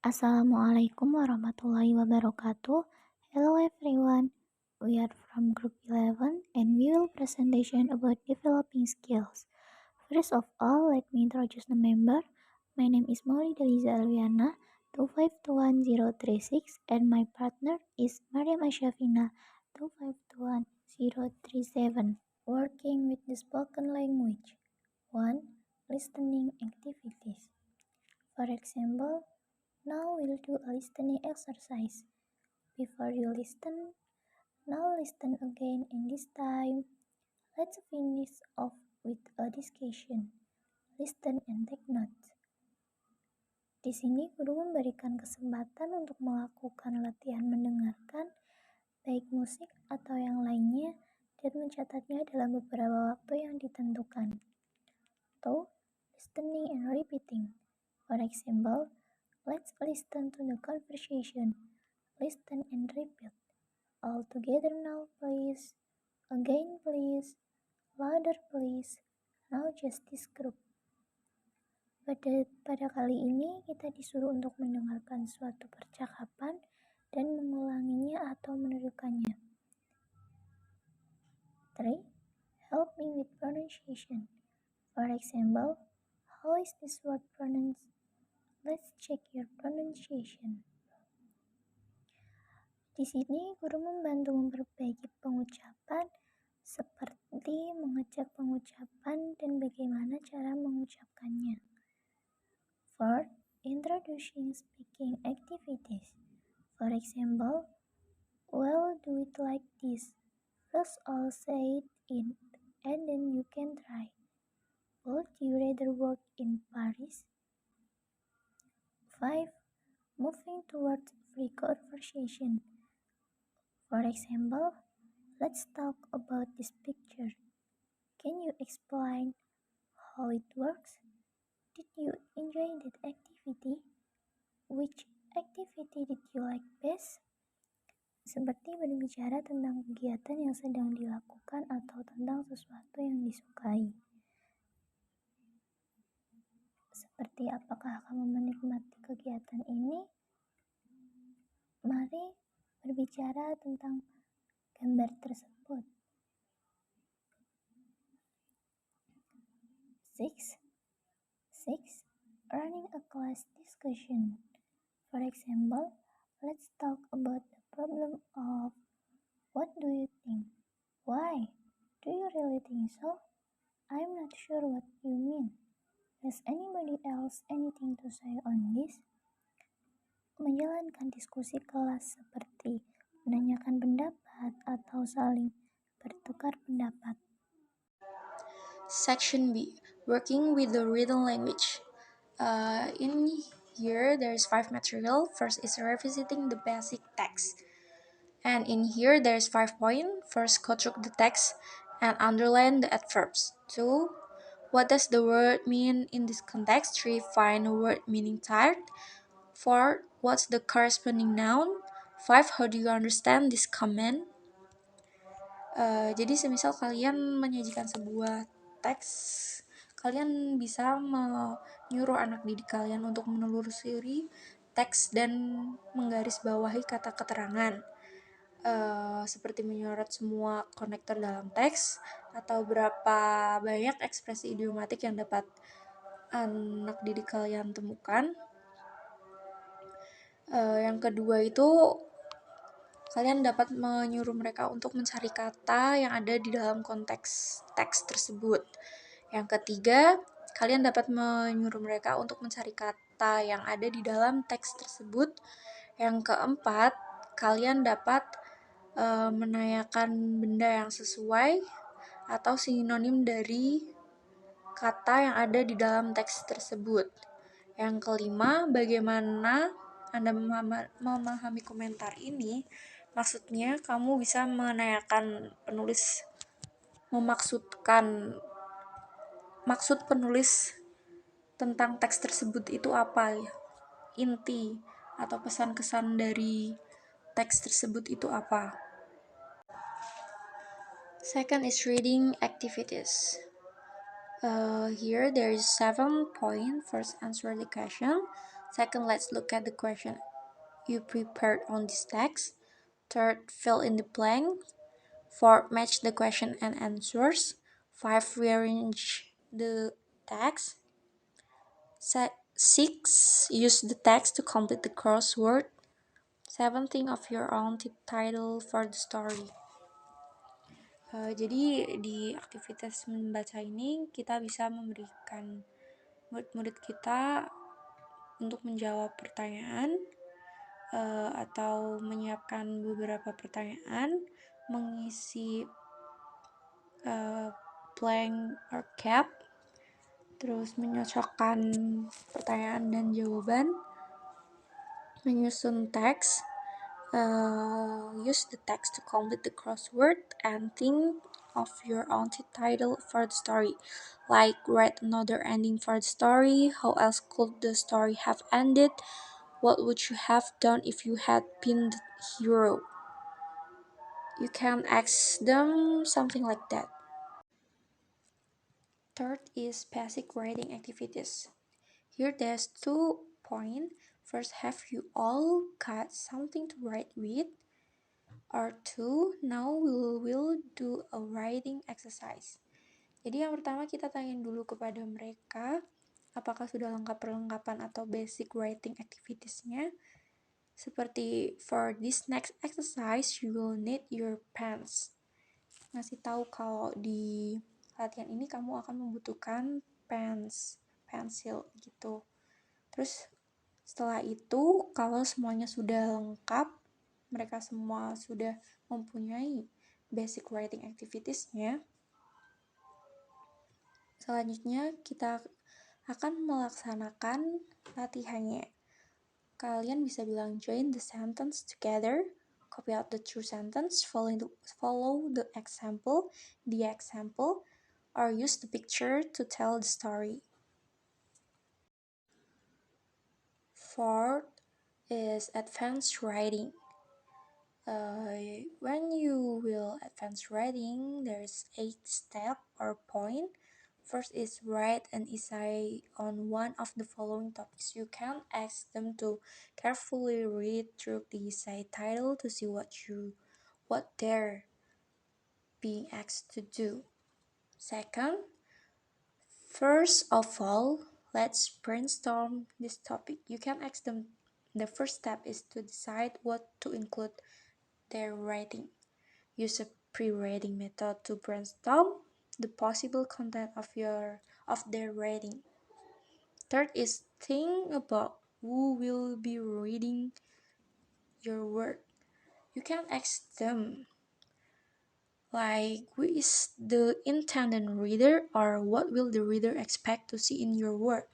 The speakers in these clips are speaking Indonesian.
Assalamualaikum warahmatullahi wabarakatuh. Hello everyone. We are from Group 11 and we will presentation about developing skills. First of all, let me introduce the member. My name is Maurida Liza Alwiana 2521036 and my partner is Mariam Ashafina 2521037. Working with the spoken language. 1. Listening activities. For example, now we'll do a listening exercise. Before you listen, now listen again and this time, let's finish off with a discussion. Listen and take notes. Di sini guru memberikan kesempatan untuk melakukan latihan mendengarkan, baik musik atau yang lainnya, dan mencatatnya dalam beberapa waktu yang ditentukan. 2. Listening and repeating. For example, let's listen to the conversation. Listen and repeat. All together now, please. Again, please. Louder, please. Now just this group. Pada kali ini, kita disuruh untuk mendengarkan suatu percakapan dan mengulanginya atau menirukannya. 3. Help me with pronunciation. For example, how is this word pronounced? Let's check your pronunciation. Di sini, guru membantu memperbaiki pengucapan seperti mengecek pengucapan dan bagaimana cara mengucapkannya. 4. Introducing speaking activities. For example, we'll do it like this. First all say it in and then you can try. Would you rather work in Paris? 5. Moving towards free conversation. For example, let's talk about this picture. Can you explain how it works? Did you enjoy that activity? Which activity did you like best? Seperti berbicara tentang kegiatan yang sedang dilakukan atau tentang sesuatu yang disukai. Seperti apakah kamu menikmati kegiatan ini? Mari berbicara tentang gambar tersebut. 6. Running a class discussion. For example, let's talk about the problem of what do you think? Why? Do you really think so? I'm not sure what you mean. Does anybody else anything to say on this? Menjalankan diskusi kelas seperti menanyakan pendapat atau saling bertukar pendapat. Section B, working with the written language. In here, there is 5 material. First is revisiting the basic text. And in here, there is 5 points. First, go through the text and underline the adverbs. 2. What does the word mean in this context? 3. Find a word meaning tired. 4. What's the corresponding noun? 5. How do you understand this comment? Jadi semisal kalian menyajikan sebuah teks, kalian bisa menyuruh anak didik kalian untuk menelusuri teks dan menggarisbawahi kata keterangan, seperti menyorot semua konektor dalam teks atau berapa banyak ekspresi idiomatik yang dapat anak didik kalian temukan. Yang kedua itu kalian dapat menyuruh mereka untuk mencari kata yang ada di dalam konteks teks tersebut. Yang ketiga, kalian dapat menyuruh mereka untuk mencari kata yang ada di dalam teks tersebut. Yang keempat, kalian dapat menanyakan benda yang sesuai atau sinonim dari kata yang ada di dalam teks tersebut. Yang kelima, bagaimana Anda memahami komentar ini? Maksudnya, kamu bisa menanyakan penulis maksud penulis tentang teks tersebut itu apa ya? Inti atau pesan-kesan dari teks tersebut itu apa? Second is reading activities. Here there is 7 points. First, answer the question. Second, let's look at the question you prepared on this text. Third, fill in the blank. Fourth, match the question and answers. 5, rearrange the text. 6, use the text to complete the crossword. 7, think of your own title for the story. Jadi di aktivitas membaca ini kita bisa memberikan murid-murid kita untuk menjawab pertanyaan atau menyiapkan beberapa pertanyaan, mengisi blank or gap, terus menyocokkan pertanyaan dan jawaban, menyusun teks, use the text to complete the crossword, and think of your own title for the story. Like, write another ending for the story. How else could the story have ended? What would you have done if you had been the hero? You can ask them something like that. Third is basic writing activities. Here there's 2 points. First, have you all got something to write with? Or 2, now we will do a writing exercise. Jadi yang pertama kita tanyain dulu kepada mereka apakah sudah lengkap perlengkapan atau basic writing activitiesnya. Seperti for this next exercise you will need your pens. Ngasih tahu kalau di latihan ini kamu akan membutuhkan pensil gitu. Terus setelah itu kalau semuanya sudah lengkap, mereka semua sudah mempunyai basic writing activitiesnya, selanjutnya kita akan melaksanakan latihannya. Kalian bisa bilang join the sentence together, copy out the true sentence, follow the example, or use the picture to tell the story. Fourth is advanced writing. When you will advance writing, there's 8 steps or point. First is write an essay on one of the following topics. You can ask them to carefully read through the essay title to see what they're being asked to do. Second, first of all, let's brainstorm this topic. You can ask them. The first step is to decide what to include their writing. Use a pre-reading method to brainstorm the possible content of their writing. Third is think about who will be reading your work. You can ask them like who is the intended reader or what will the reader expect to see in your work.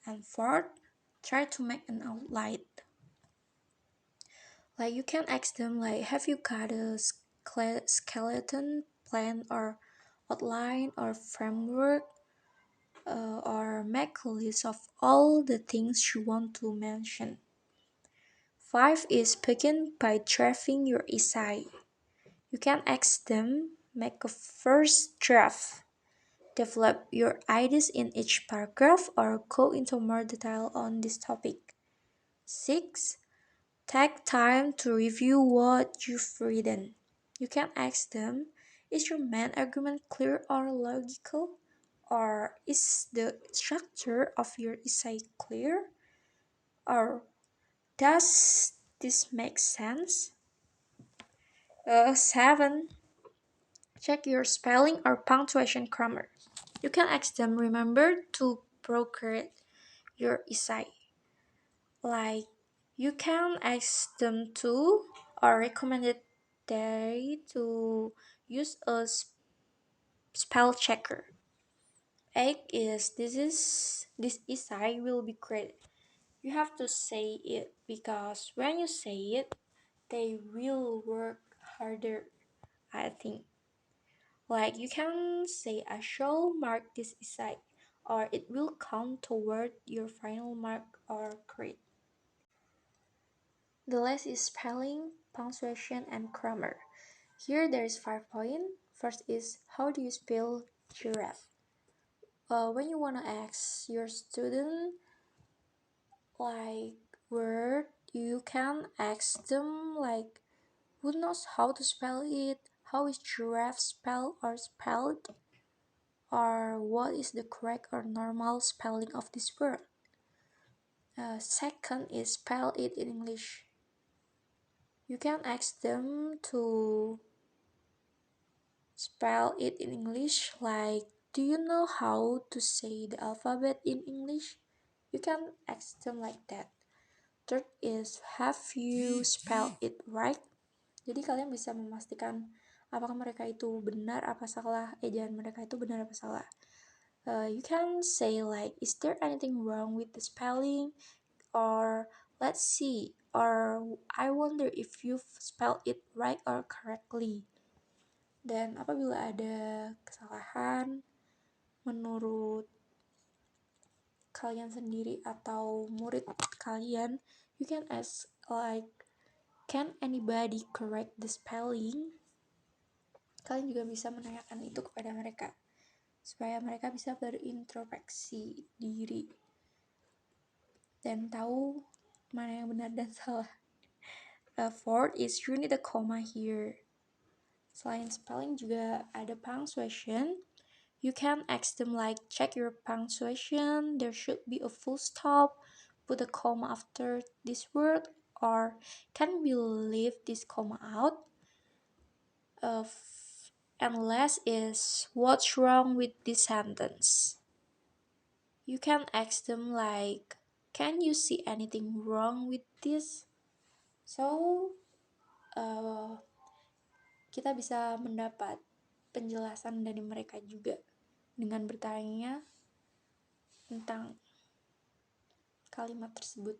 And fourth, try to make an outline. Like you can ask them like have you got a skeleton plan or outline or framework, or make a list of all the things you want to mention. 5 is begin by drafting your essay. You can ask them, make a first draft. Develop your ideas in each paragraph or go into more detail on this topic. 6. Take time to review what you've written. You can ask them, is your main argument clear or logical? Or is the structure of your essay clear? Or does this make sense? 7. Check your spelling or punctuation grammar. You can ask them, remember to proofread your essay. Like, you can ask them to or recommend they to use a spell checker. 8 is this essay will be great. You have to say it because when you say it, they will work harder, I think. Like you can say I shall mark this essay or it will count toward your final mark or grade. The last is spelling, punctuation, and grammar. Here there is 5 points. First is how do you spell giraffe? When you wanna ask your student like word, you can ask them like, who knows how to spell it? How is giraffe spelled or spelled? Or what is the correct or normal spelling of this word? Second is spell it in English. You can ask them to spell it in English, like, do you know how to say the alphabet in English? You can ask them like that. Third is, have you spelled it right? Jadi kalian bisa memastikan apakah mereka itu benar apa salah, ejaan mereka itu benar apa salah. You can say like, is there anything wrong with the spelling? Or let's see, or I wonder if you've spelled it right or correctly. Dan apabila ada kesalahan menurut kalian sendiri atau murid kalian, you can ask like, can anybody correct the spelling? Kalian juga bisa menanyakan itu kepada mereka supaya mereka bisa berintrospeksi diri dan tahu mana yang benar dan salah. Fourth is, you need a comma here. Selain spelling juga ada punctuation. You can ask them like, check your punctuation, there should be a full stop, put a comma after this word, or can we leave this comma out? And last is, what's wrong with this sentence? You can ask them like, can you see anything wrong with this? So, kita bisa mendapat penjelasan dari mereka juga dengan bertanya tentang kalimat tersebut.